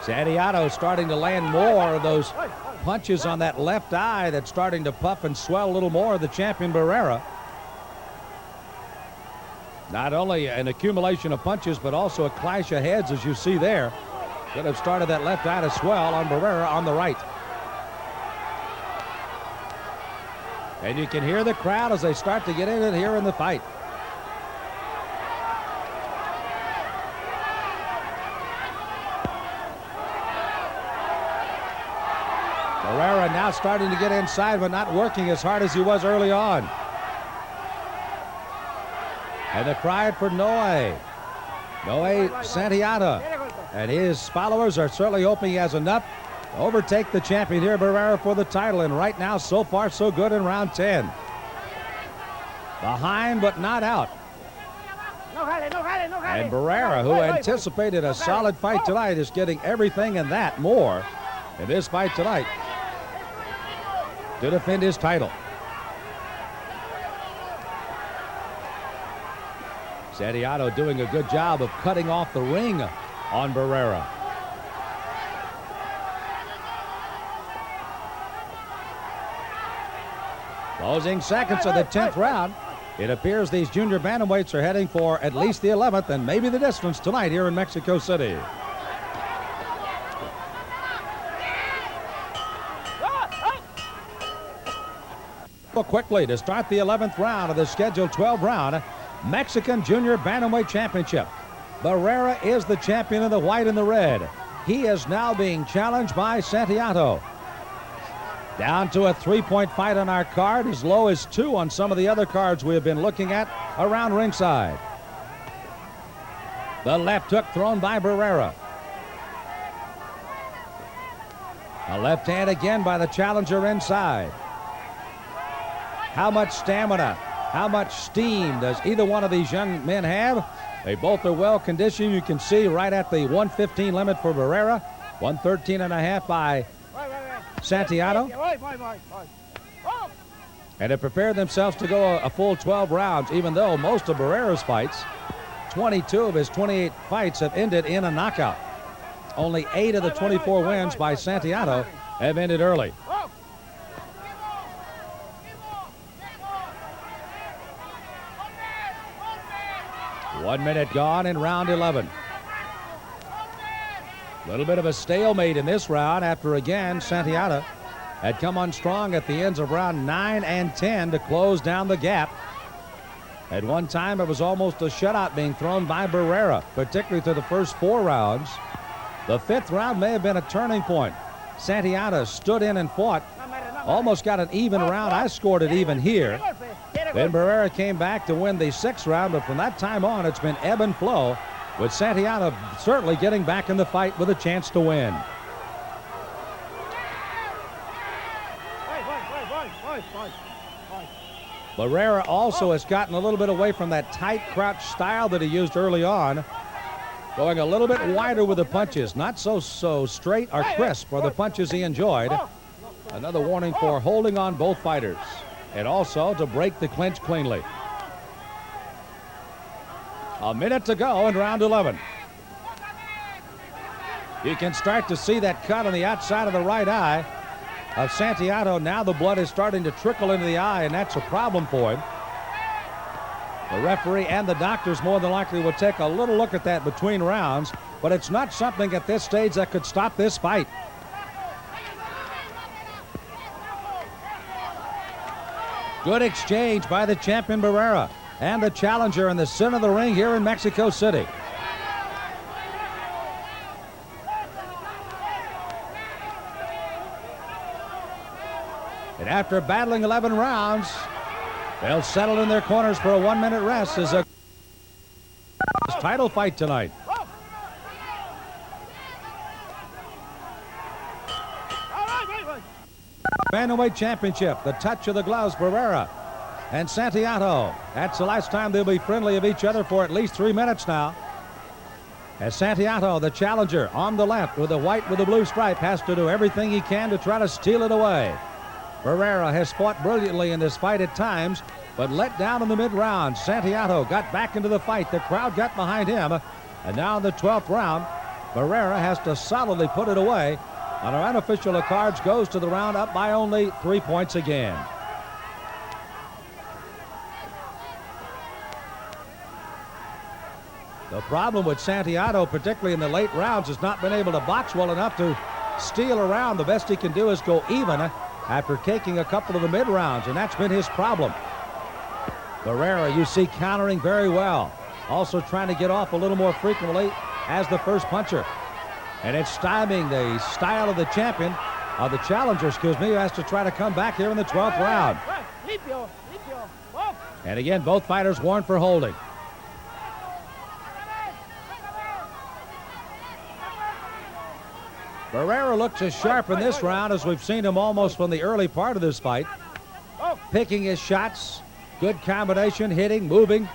Santiago starting to land more of those punches on that left eye that's starting to puff and swell a little more of the champion Barrera. Not only an accumulation of punches, but also a clash of heads, as you see there, that have started that left eye to swell on Barrera on the right. And you can hear the crowd as they start to get in it here in the fight. Barrera now starting to get inside, but not working as hard as he was early on. And the cry for Noe Santiago. And his followers are certainly hoping he has enough to overtake the champion here, Barrera, for the title. And right now, so far, so good in round 10. Behind, but not out. And Barrera, who anticipated a solid fight tonight, is getting everything and that more in this fight tonight to defend his title. Santiago doing a good job of cutting off the ring on Barrera. Closing seconds of the 10th round. It appears these junior bantamweights are heading for at least the 11th and maybe the distance tonight here in Mexico City. Quickly to start the 11th round of the scheduled 12 round Mexican Junior Bantamweight Championship. Barrera is the champion in the white and the red. He is now being challenged by Santiago. Down to a 3-point fight on our card, as low as 2 on some of the other cards we have been looking at around ringside. The left hook thrown by Barrera. A left hand again by the challenger inside. How much stamina, how much steam does either one of these young men have? They both are well conditioned. You can see right at the 115 limit for Barrera, 113.5 by Santiago. And have prepared themselves to go a full 12 rounds, even though most of Barrera's fights, 22 of his 28 fights, have ended in a knockout. Only 8 of the 24 wins by Santiago have ended early. One minute gone in round 11. A little bit of a stalemate in this round after, again, Santiago had come on strong at the ends of round 9 and 10 to close down the gap. At one time, it was almost a shutout being thrown by Barrera, particularly through the first 4 rounds. The 5th round may have been a turning point. Santiago stood in and fought, almost got an even round. I scored it even here. Then Barrera came back to win the 6th round, but from that time on, it's been ebb and flow, with Santiago certainly getting back in the fight with a chance to win. Barrera also has gotten a little bit away from that tight crouch style that he used early on, going a little bit wider with the punches, not so straight or crisp for the punches he enjoyed. Another warning for holding on both fighters, and also to break the clinch cleanly. A minute to go in round 11. You can start to see that cut on the outside of the right eye of Santiago. Now the blood is starting to trickle into the eye, and that's a problem for him. The referee and the doctors more than likely will take a little look at that between rounds, but it's not something at this stage that could stop this fight. Good exchange by the champion Barrera and the challenger in the center of the ring here in Mexico City. And after battling 11 rounds, they'll settle in their corners for a 1-minute rest as a title fight tonight. Bantamweight Championship, the touch of the gloves, Barrera and Santiago. That's the last time they'll be friendly of each other for at least 3 minutes now. As Santiago, the challenger, on the left with the white with the blue stripe, has to do everything he can to try to steal it away. Barrera has fought brilliantly in this fight at times, but let down in the mid-round. Santiago got back into the fight. The crowd got behind him. And now in the 12th round, Barrera has to solidly put it away. On our unofficial cards, goes to the round up by only 3 points again. The problem with Santiago, particularly in the late rounds, has not been able to box well enough to steal around. The best he can do is go even after taking a couple of the mid rounds, and that's been his problem. Barrera, you see, countering very well. Also trying to get off a little more frequently as the first puncher. And it's stymieing the style of the champion, the challenger, excuse me, who has to try to come back here in the 12th round. And again, both fighters warned for holding. Barrera looks as sharp in this round as we've seen him almost from the early part of this fight. Picking his shots, good combination, hitting, moving.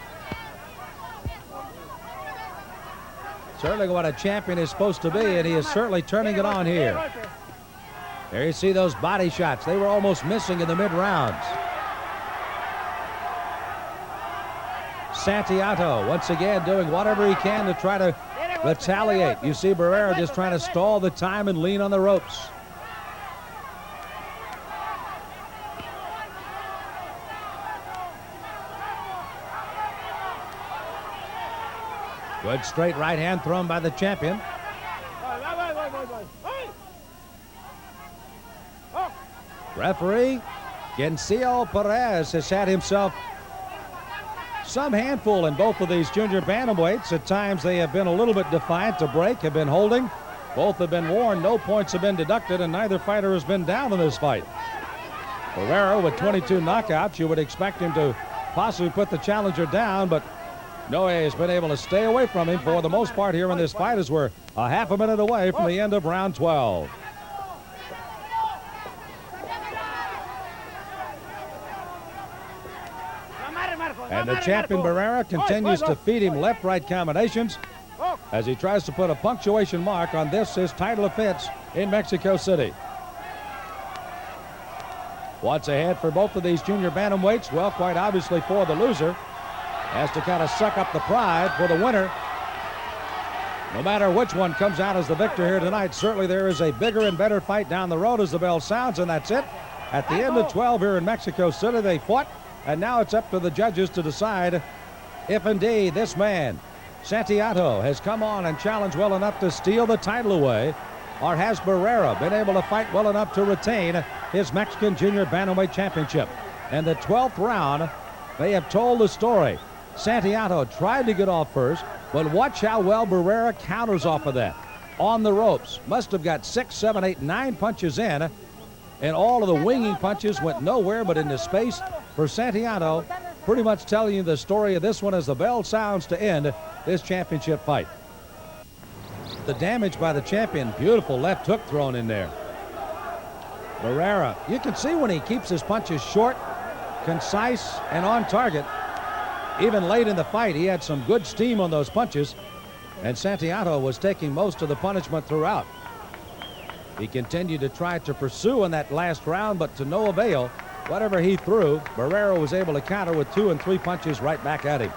Certainly what a champion is supposed to be, and he is certainly turning it on here. There you see those body shots. They were almost missing in the mid-rounds. Santiago once again doing whatever he can to try to retaliate. You see Barrera just trying to stall the time and lean on the ropes. Good straight right hand thrown by the champion. Referee Gencio Perez has had himself some handful in both of these junior bantamweights. At times they have been a little bit defiant to break, have been holding. Both have been warned. No points have been deducted, and neither fighter has been down in this fight. Barrera with 22 knockouts. You would expect him to possibly put the challenger down, but Noe has been able to stay away from him for the most part here in this fight, as we're a half a minute away from the end of round 12. And the champion Barrera continues to feed him left-right combinations as he tries to put a punctuation mark on this, his title offense in Mexico City. What's ahead for both of these junior bantamweights? Well, quite obviously for the loser. Has to kind of suck up the pride for the winner. No matter which one comes out as the victor here tonight, certainly there is a bigger and better fight down the road as the bell sounds, and that's it. At the end of 12 here in Mexico City, they fought, and now it's up to the judges to decide if indeed this man, Santiago, has come on and challenged well enough to steal the title away, or has Barrera been able to fight well enough to retain his Mexican Junior Bantamweight Championship. And the 12th round, they have told the story. Santiago tried to get off first, but watch how well Barrera counters off of that. On the ropes, must have got 6, 7, 8, 9 punches in, and all of the winging punches went nowhere but into space for Santiago, pretty much telling you the story of this one as the bell sounds to end this championship fight. The damage by the champion, beautiful left hook thrown in there. Barrera, you can see when he keeps his punches short, concise, and on target. Even late in the fight, he had some good steam on those punches, and Santiago was taking most of the punishment throughout. He continued to try to pursue in that last round, but to no avail. Whatever he threw, Barrera was able to counter with 2 and 3 punches right back at him.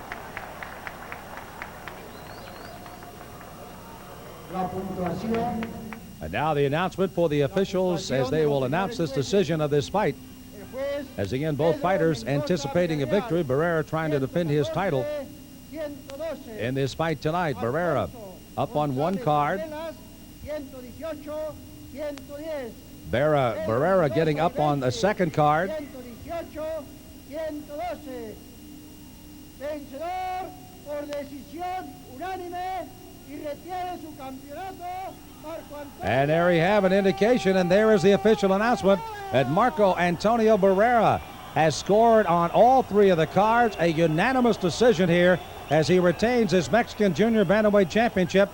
And now the announcement for the officials as they will announce this decision of this fight. As again, both fighters anticipating a victory. Barrera trying to defend his title in this fight tonight. Barrera up on one card. Barrera getting up on the second card. And there you have an indication, and there is the official announcement that Marco Antonio Barrera has scored on all 3 of the cards. A unanimous decision here as he retains his Mexican Junior Bantamweight Championship,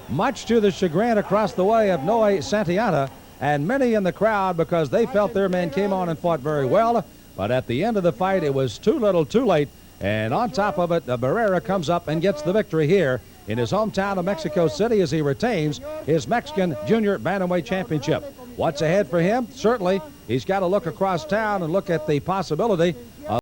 much to the chagrin across the way of Noe Santiago and many in the crowd, because they felt their man came on and fought very well. But at the end of the fight, it was too little too late. And on top of it, Barrera comes up and gets the victory here in his hometown of Mexico City as he retains his Mexican Junior Bantamweight Championship. What's ahead for him? Certainly, he's got to look across town and look at the possibility of